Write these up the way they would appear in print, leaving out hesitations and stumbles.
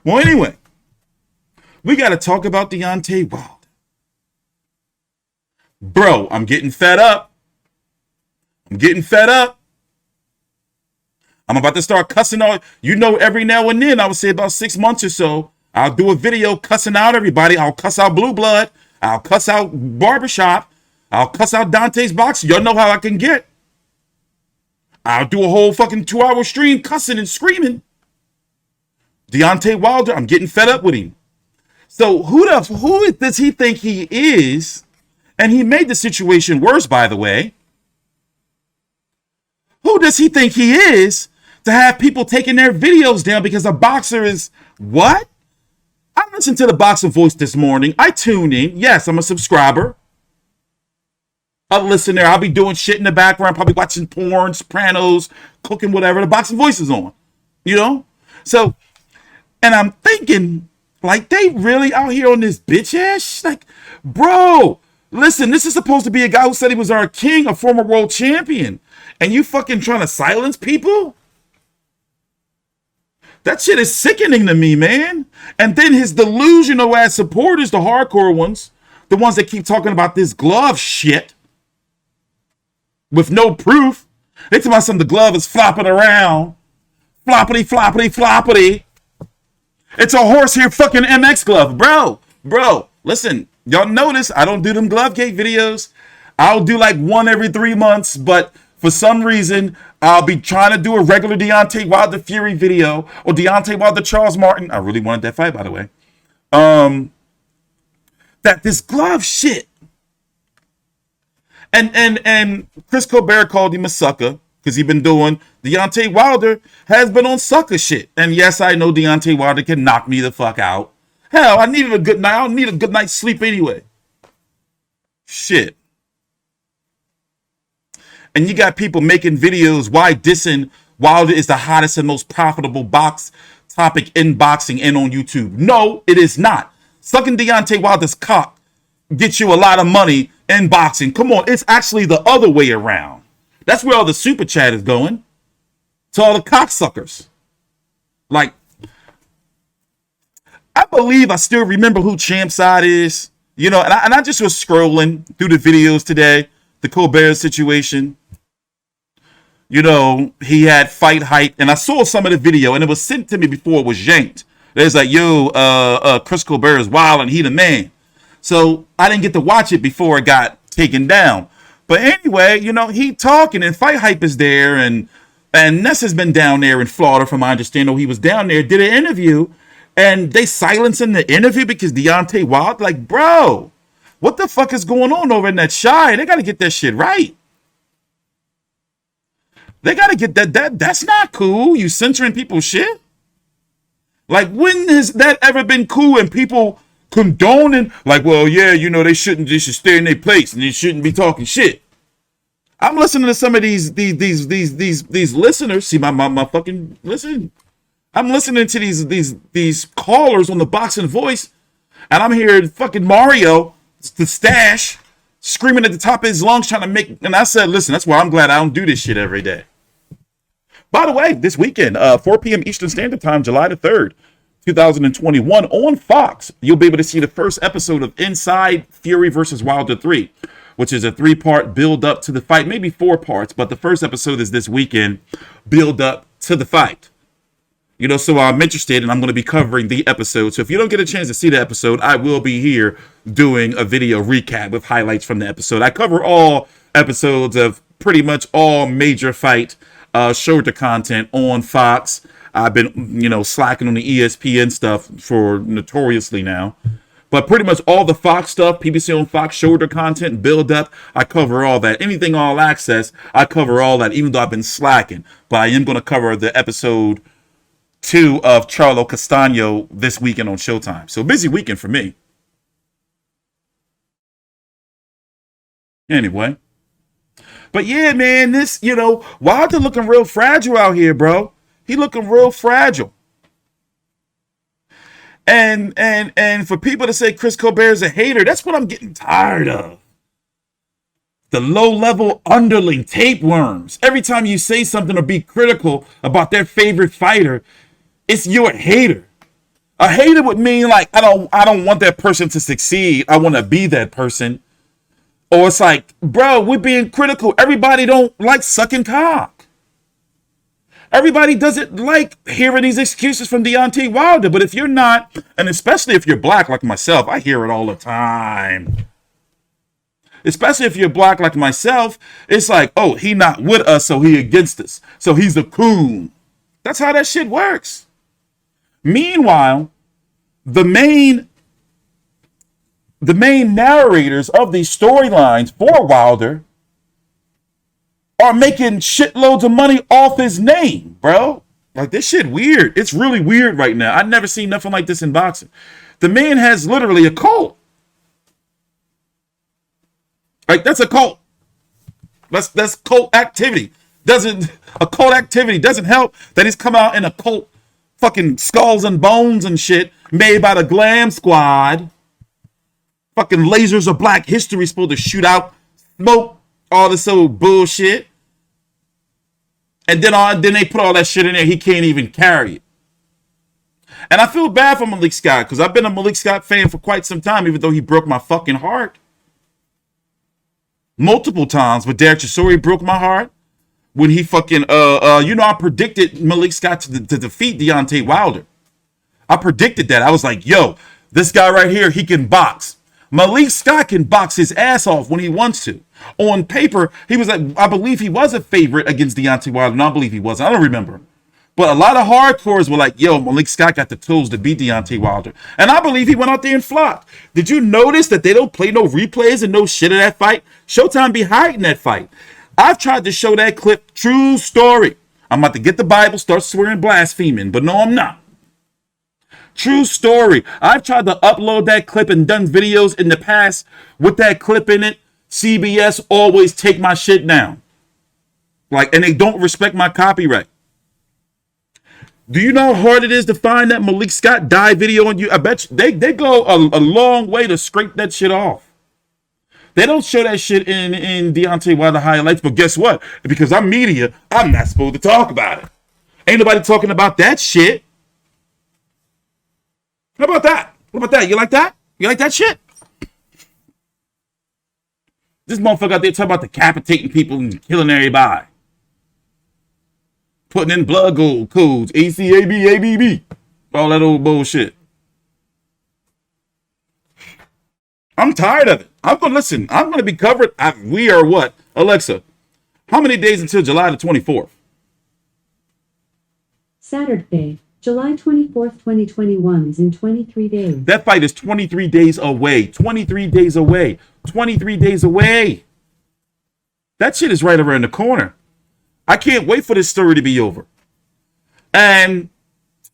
Well, anyway, we got to talk about Deontay Wilder. Bro, I'm getting fed up. I'm about to start cussing out. You know, every now and then, I would say about 6 months or so, I'll do a video cussing out everybody. I'll cuss out Blue Blood. I'll cuss out Barbershop. I'll cuss out Dante's Boxing. Y'all know how I can get. I'll do a whole fucking 2-hour stream cussing and screaming. Deontay Wilder, I'm getting fed up with him. So who does he think he is? And he made the situation worse, by the way. Who does he think he is to have people taking their videos down because a boxer is what? I listened to the Boxing Voice this morning. I tune in. Yes, I'm a subscriber. I'll listen there. I'll be doing shit in the background, probably watching porn, Sopranos, cooking, whatever. The Boxing Voice is on, you know? So, and I'm thinking, like, they really out here on this bitch ass? Like, bro, listen, this is supposed to be a guy who said he was our king, a former world champion. And you fucking trying to silence people? That shit is sickening to me, man. And then his delusional ass supporters, the hardcore ones, the ones that keep talking about this glove shit with no proof. They tell me the glove is flopping around. Floppity, floppity, floppity. It's a horsehair fucking MX glove. Bro, listen, y'all notice I don't do them glove gate videos. I'll do like one every 3 months, but for some reason, I'll be trying to do a regular Deontay Wilder Fury video or Deontay Wilder Charles Martin. I really wanted that fight, by the way. That this glove shit. And Chris Colbert called him a sucker because he's been doing. Deontay Wilder has been on sucker shit. And yes, I know Deontay Wilder can knock me the fuck out. Hell, I needed a good night. I don't need a good night's sleep anyway. Shit. And you got people making videos why dissing Wilder is the hottest and most profitable box topic in boxing and on YouTube. No, it is not. Sucking Deontay Wilder's cock gets you a lot of money in boxing. Come on, it's actually the other way around. That's where all the super chat is going. To all the cocksuckers. Like, I believe I still remember who Champ Side is. You know, and I just was scrolling through the videos today, the Colbert situation. You know, he had fight hype, and I saw some of the video, and it was sent to me before it was yanked. There's like, Chris Colbert is wild, and he the man. So I didn't get to watch it before it got taken down. But anyway, you know, he talking, and fight hype is there, and Ness has been down there in Florida, from my understanding. He was down there, did an interview, and they silencing the interview because Deontay Wilder, like, bro, what the fuck is going on over in that Shy? They got to get that shit right. They got to get that's not cool. You censoring people's shit? Like, when has that ever been cool and people condoning, like, well, yeah, you know, they should stay in their place and they shouldn't be talking shit. I'm listening to some of these listeners. See my fucking listen. I'm listening to these callers on the Boxing Voice, and I'm hearing fucking Mario, the Stash, screaming at the top of his lungs trying to make. And I said, listen, that's why I'm glad I don't do this shit every day. By the way, this weekend, 4 p.m. Eastern Standard Time, July the 3rd, 2021, on Fox, you'll be able to see the first episode of Inside Fury versus Wilder 3, which is a 3-part build up to the fight, maybe 4 parts, but the first episode is this weekend, build up to the fight. You know, so I'm interested, and I'm going to be covering the episode. So if you don't get a chance to see the episode, I will be here doing a video recap with highlights from the episode. I cover all episodes of pretty much all major fight shoulder content on Fox. I've been, you know, slacking on the ESPN stuff for notoriously now. But pretty much all the Fox stuff, PBC on Fox shoulder content, build up, I cover all that. Anything all access, I cover all that, even though I've been slacking. But I am going to cover the episode 2 of Charlo Castano this weekend on Showtime. So busy weekend for me. Anyway. But yeah, man, this, you know, Wilder looking real fragile out here, bro. He looking real fragile. And for people to say Chris Colbert is a hater, that's what I'm getting tired of. The low-level underling tapeworms. Every time you say something or be critical about their favorite fighter, it's you're a hater. A hater would mean like I don't want that person to succeed. I want to be that person. Or it's like, bro, we're being critical. Everybody don't like sucking cock. Everybody doesn't like hearing these excuses from Deontay Wilder. But if you're not, and especially if you're black like myself, I hear it all the time. Especially if you're black like myself, it's like, oh, he not with us, so he against us. So he's a coon. That's how that shit works. Meanwhile, the main narrators of these storylines for Wilder are making shitloads of money off his name, bro. Like, this shit weird. It's really weird right now. I've never seen nothing like this in boxing. The man has literally a cult. Like, that's a cult. That's cult activity. A cult activity doesn't help that he's come out in a cult fucking skulls and bones and shit made by the Glam Squad. Fucking lasers of black history supposed to shoot out smoke, all this old bullshit. And then they put all that shit in there. He can't even carry it. And I feel bad for Malik Scott because I've been a Malik Scott fan for quite some time, even though he broke my fucking heart. Multiple times, but Derek Chisori broke my heart when he fucking, I predicted Malik Scott to defeat Deontay Wilder. I predicted that. I was like, yo, this guy right here, he can box. Malik Scott can box his ass off when he wants to. On paper, he was like, I believe he was a favorite against Deontay Wilder. No, I believe he wasn't. I don't remember. But a lot of hardcores were like, yo, Malik Scott got the tools to beat Deontay Wilder. And I believe he went out there and flopped. Did you notice that they don't play no replays and no shit of that fight? Showtime be hiding that fight. I've tried to show that clip, true story. I'm about to get the Bible, start swearing blaspheming, but no, I'm not. True story. I've tried to upload that clip and done videos in the past with that clip in it. CBS always take my shit down. Like, and they don't respect my copyright. Do you know how hard it is to find that Malik Scott die video on you? I bet you they go a long way to scrape that shit off. They don't show that shit in Deontay Wilder highlights, but guess what? Because I'm media, I'm not supposed to talk about it. Ain't nobody talking about that shit. How about that? What about that? You like that? You like that shit? This motherfucker out there talking about decapitating people and killing everybody. Putting in blood gold codes, ACAB, ABB. All that old bullshit. I'm tired of it. I'm going to listen. I'm going to be covered. We are what? Alexa, how many days until July the 24th? Saturday, July 24th, 2021 is in 23 days. That fight is 23 days away. 23 days away. 23 days away. That shit is right around the corner. I can't wait for this story to be over. And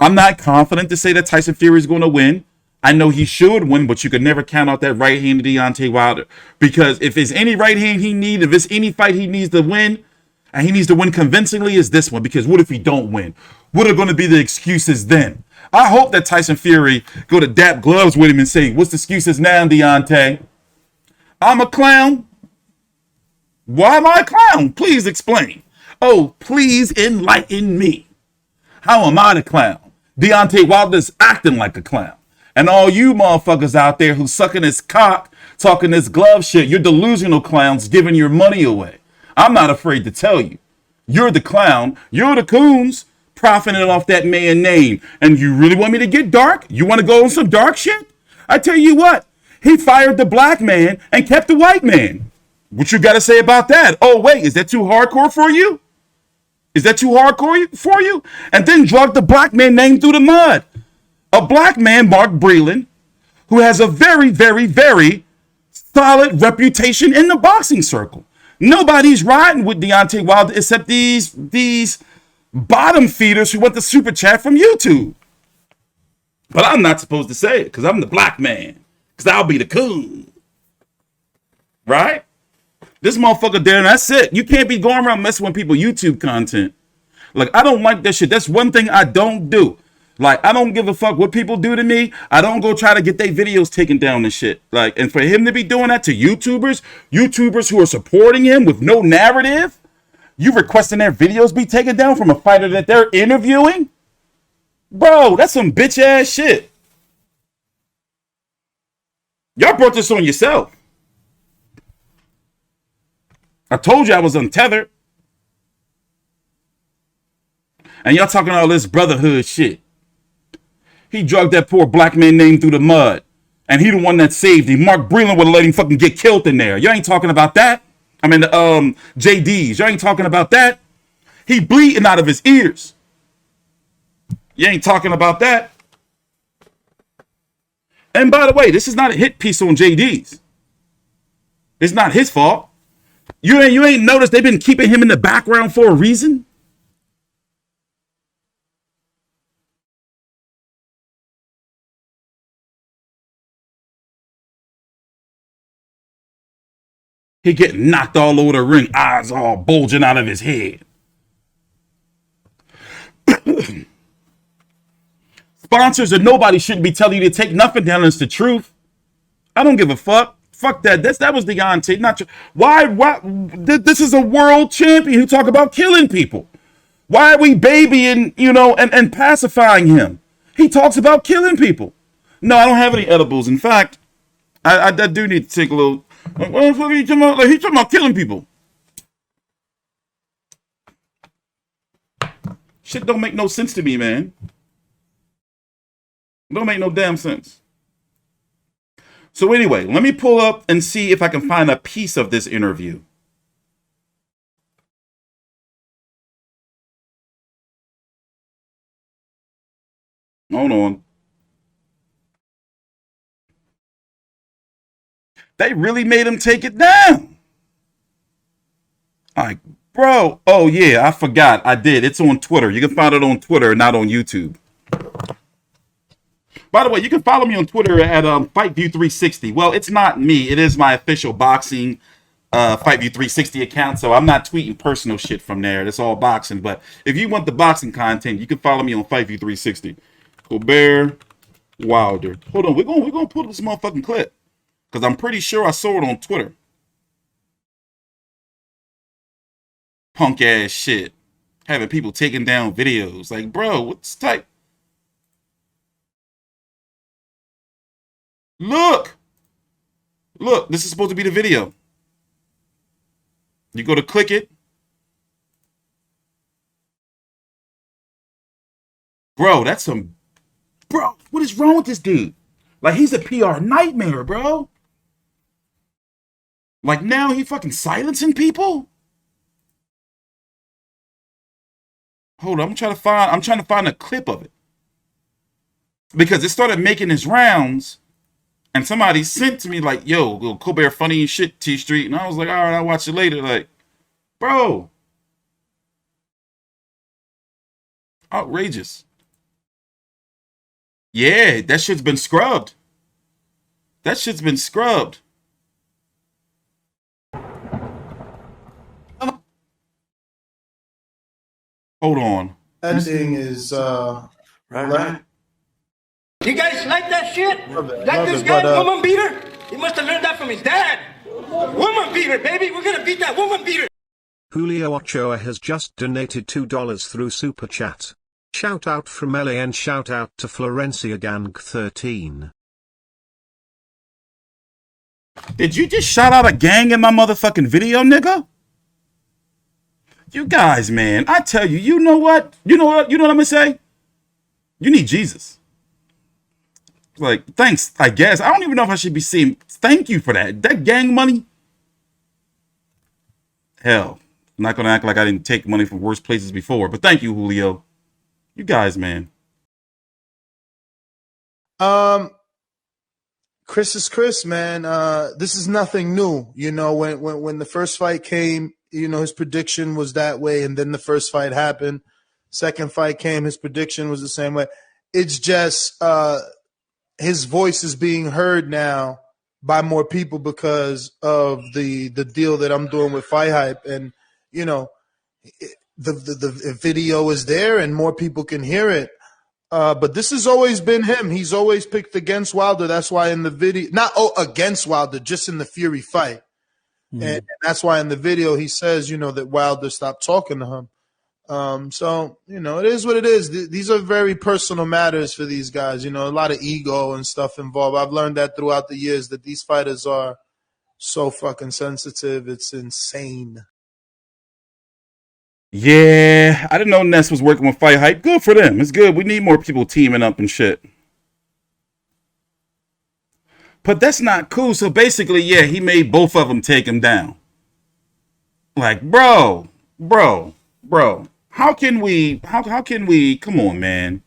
I'm not confident to say that Tyson Fury is going to win. I know he should win, but you could never count out that right hand of Deontay Wilder. Because if there's any right hand he needs, if there's any fight he needs to win, and he needs to win convincingly, is this one. Because what if he don't win? What are going to be the excuses then? I hope that Tyson Fury go to dap gloves with him and say, what's the excuses now, Deontay? I'm a clown. Why am I a clown? Please explain. Oh, please enlighten me. How am I the clown? Deontay Wilder's acting like a clown. And all you motherfuckers out there who sucking this cock, talking this glove shit, you're delusional clowns giving your money away. I'm not afraid to tell you. You're the clown. You're the coons profiting off that man name. And you really want me to get dark? You want to go on some dark shit? I tell you what, he fired the black man and kept the white man. What you got to say about that? Oh, wait, is that too hardcore for you? Is that too hardcore for you? And then drug the black man name through the mud. A black man, Mark Breland, who has a very, very, very solid reputation in the boxing circle. Nobody's riding with Deontay Wilder except these bottom feeders who want the super chat from YouTube. But I'm not supposed to say it because I'm the black man. Because I'll be the coon. Right? This motherfucker there, and that's it. You can't be going around messing with people YouTube content. Like, I don't like that shit. That's one thing I don't do. Like, I don't give a fuck what people do to me. I don't go try to get their videos taken down and shit. Like, and for him to be doing that to YouTubers who are supporting him with no narrative, you requesting their videos be taken down from a fighter that they're interviewing? Bro, that's some bitch ass shit. Y'all brought this on yourself. I told you I was untethered. And y'all talking all this brotherhood shit. He dragged that poor black man name through the mud. And he the one that saved him. Mark Breland would have let him fucking get killed in there. Y'all ain't talking about that. I mean, JDs. Y'all ain't talking about that. He bleeding out of his ears. You ain't talking about that. And by the way, this is not a hit piece on JD's. It's not his fault. You ain't noticed they've been keeping him in the background for a reason? He getting knocked all over the ring, eyes all bulging out of his head. Sponsors or nobody shouldn't be telling you to take nothing down as the truth. I don't give a fuck. Fuck that. That was Deontay. Not true. Why? This is a world champion who talk about killing people. Why are we babying, and pacifying him? He talks about killing people. No, I don't have any edibles. In fact, I do need to take a little. What the fuck are you talking about? Like, he's talking about killing people. Shit don't make no sense to me, man. Don't make no damn sense. So anyway, let me pull up and see if I can find a piece of this interview. Hold on. They really made him take it down. Like, bro. Oh, yeah, I forgot. I did. It's on Twitter. You can find it on Twitter, not on YouTube. By the way, you can follow me on Twitter at FightView360. Well, it's not me. It is my official boxing FightView360 account, so I'm not tweeting personal shit from there. That's all boxing. But if you want the boxing content, you can follow me on FightView360. Colbert, Wilder. Hold on, we're gonna pull this motherfucking clip because I'm pretty sure I saw it on Twitter. Punk ass shit, having people taking down videos. Like, bro, what's type? Look, this is supposed to be the video. You go to click it. Bro, that's some... Bro, what is wrong with this dude? Like, he's a PR nightmare, bro. Like, now he fucking silencing people? Hold on, I'm trying to find a clip of it. Because it started making its rounds... And somebody sent to me like, yo, Colbert funny and shit, T Street. And I was like, all right, I'll watch it later. Like, bro. Outrageous. Yeah, that shit's been scrubbed. That shit's been scrubbed. Hold on. That thing is, right. You guys like that shit? Like this guy, woman beater? He must have learned that from his dad. Woman beater, baby. We're gonna beat that woman beater. Julio Ochoa has just donated $2 through Super Chat. Shout out from LA and shout out to Florencia Gang 13. Did you just shout out a gang in my motherfucking video, nigga? You guys, man, I tell you, you know what? You know what I'm gonna say? You need Jesus. Like, thanks, I guess. I don't even know if I should be saying thank you for that. That gang money? Hell, I'm not going to act like I didn't take money from worse places before. But thank you, Julio. You guys, man. Chris is Chris, man. This is nothing new. You know, when the first fight came, his prediction was that way. And then the first fight happened. Second fight came, his prediction was the same way. It's just... his voice is being heard now by more people because of the deal that I'm doing with Fight Hype, and the video is there and more people can hear it. But this has always been him. He's always picked against Wilder. That's why in the video, not against Wilder, just in the Fury fight, and that's why in the video he says that Wilder stopped talking to him. So, it is what it is. These are very personal matters for these guys. A lot of ego and stuff involved. I've learned that throughout the years that these fighters are so fucking sensitive. It's insane. Yeah, I didn't know Ness was working with Fight Hype. Good for them. It's good. We need more people teaming up and shit. But that's not cool. So basically, yeah, he made both of them take him down. Like, bro. How can we, come on, man.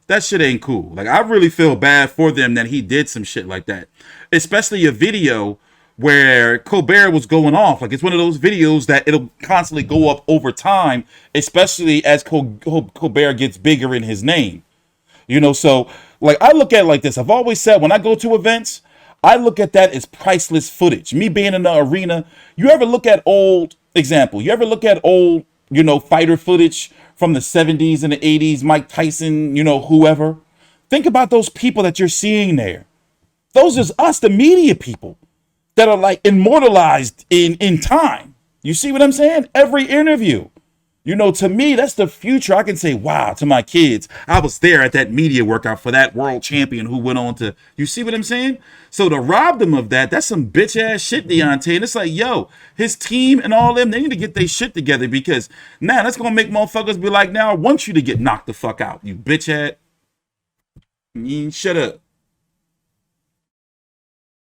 That shit ain't cool. Like, I really feel bad for them that he did some shit like that. Especially a video where Colbert was going off. Like, it's one of those videos that it'll constantly go up over time, especially as Colbert gets bigger in his name. So like I look at it like this. I've always said when I go to events, I look at that as priceless footage. Me being in the arena, you ever look at old fighter footage from the 70s and the 80s, Mike Tyson, whoever. Think about those people that you're seeing there. Those is us, the media people, that are like immortalized in time. You see what I'm saying? Every interview. To me, that's the future. I can say, wow, to my kids, I was there at that media workout for that world champion who went on to, you see what I'm saying? So to rob them of that, that's some bitch ass shit, Deontay. And it's like, yo, his team and all them, they need to get their shit together because now that's going to make motherfuckers be like, now I want you to get knocked the fuck out, you bitch ass. Shut up.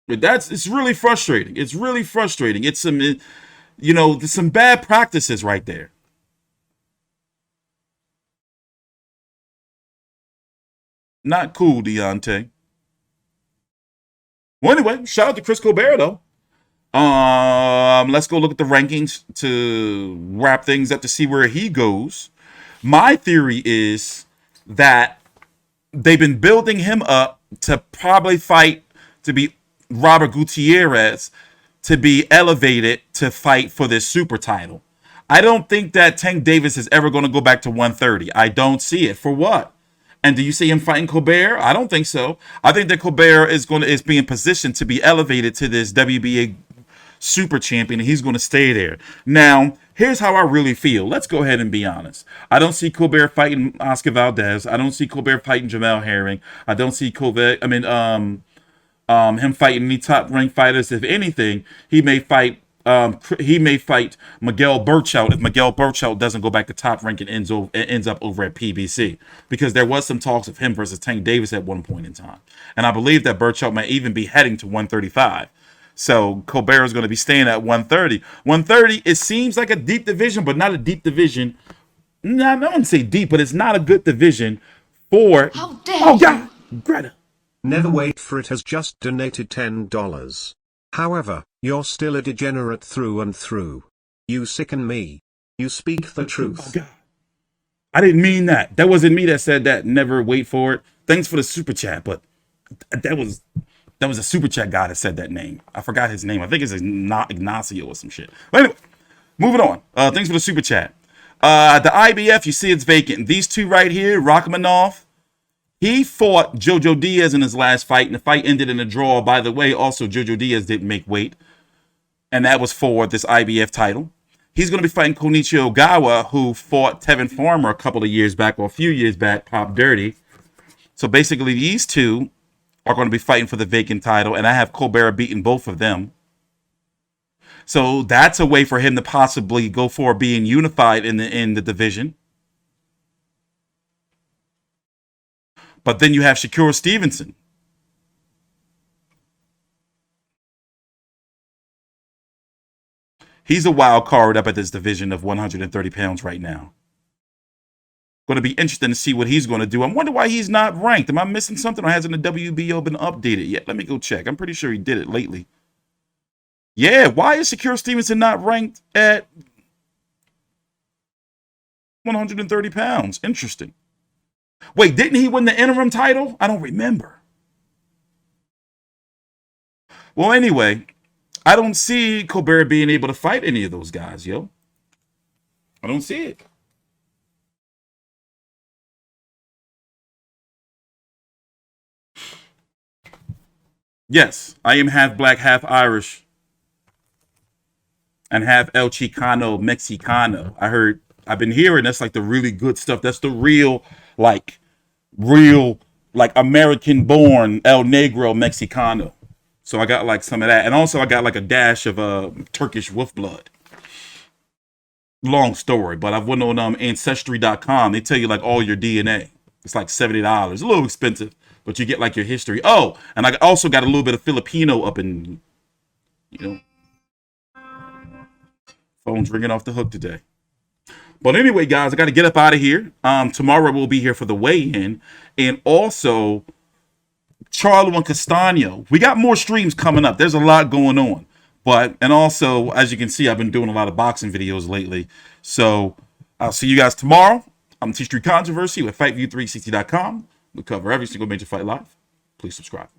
But it's really frustrating. It's really frustrating. It's there's some bad practices right there. Not cool, Deontay. Well, anyway, shout out to Chris Colbert, though. Let's go look at the rankings to wrap things up to see where he goes. My theory is that they've been building him up to probably fight to be Robert Gutierrez, to be elevated to fight for this super title. I don't think that Tank Davis is ever going to go back to 130. I don't see it. For what? And do you see him fighting Colbert? I don't think so. I think that Colbert is being positioned to be elevated to this WBA super champion, and he's going to stay there. Now, here's how I really feel. Let's go ahead and be honest. I don't see Colbert fighting Oscar Valdez. I don't see Colbert fighting Jamel Herring. I don't see him fighting any top ranked fighters. If anything, he may fight Miguel Burchout if Miguel Burchout doesn't go back to top rank and ends up over at PBC, because there was some talks of him versus Tank Davis at one point in time, and I believe that Burchout might even be heading to 135. So Colbert is going to be staying at 130. 130, it seems like a deep division, but not a deep division. I wouldn't say deep, but it's not a good division for. How dare oh God, Greta. Never Wait For It has just donated $10. However, you're still a degenerate through and through. You sicken me. You speak the truth. Oh God. I didn't mean that. That wasn't me that said that. Never wait for it. Thanks for the super chat, but that was a super chat guy that said that name. I forgot his name. I think it's not Ignacio or some shit. But anyway, moving on. Thanks for the super chat. The IBF, you see it's vacant. These two right here, Rachmaninoff, he fought Jojo Diaz in his last fight, and the fight ended in a draw. By the way, also, Jojo Diaz didn't make weight, and that was for this IBF title. He's going to be fighting Konichi Ogawa, who fought Tevin Farmer a couple of years back, or a few years back, Pop Dirty. So basically, these two are going to be fighting for the vacant title, and I have Colbert beating both of them. So that's a way for him to possibly go for being unified in the division. But then you have Shakur Stevenson. He's a wild card up at this division of 130 pounds right now. Going to be interesting to see what he's going to do. I wonder why he's not ranked. Am I missing something, or hasn't the WBO been updated yet? Let me go check. I'm pretty sure he did it lately. Yeah, why is Shakur Stevenson not ranked at 130 pounds? Interesting. Wait, didn't he win the interim title? I don't remember. Well, anyway, I don't see Colbert being able to fight any of those guys, yo. I don't see it. Yes, I am half black, half Irish. and have El Chicano Mexicano. I've been hearing that's like the really good stuff. That's the real American born El Negro Mexicano. So I got like some of that. And also I got like a dash of Turkish wolf blood. Long story, but I've went on ancestry.com. They tell you like all your DNA. It's like $70. A little expensive, but you get like your history. Oh, and I also got a little bit of Filipino up in, phone's ringing off the hook today. But anyway, guys, I got to get up out of here. Tomorrow we'll be here for the weigh-in. And also, Charlo and Castano. We got more streams coming up. There's a lot going on. And also, as you can see, I've been doing a lot of boxing videos lately. So I'll see you guys tomorrow. I'm T Street Controversy with FightView360.com. We cover every single major fight live. Please subscribe.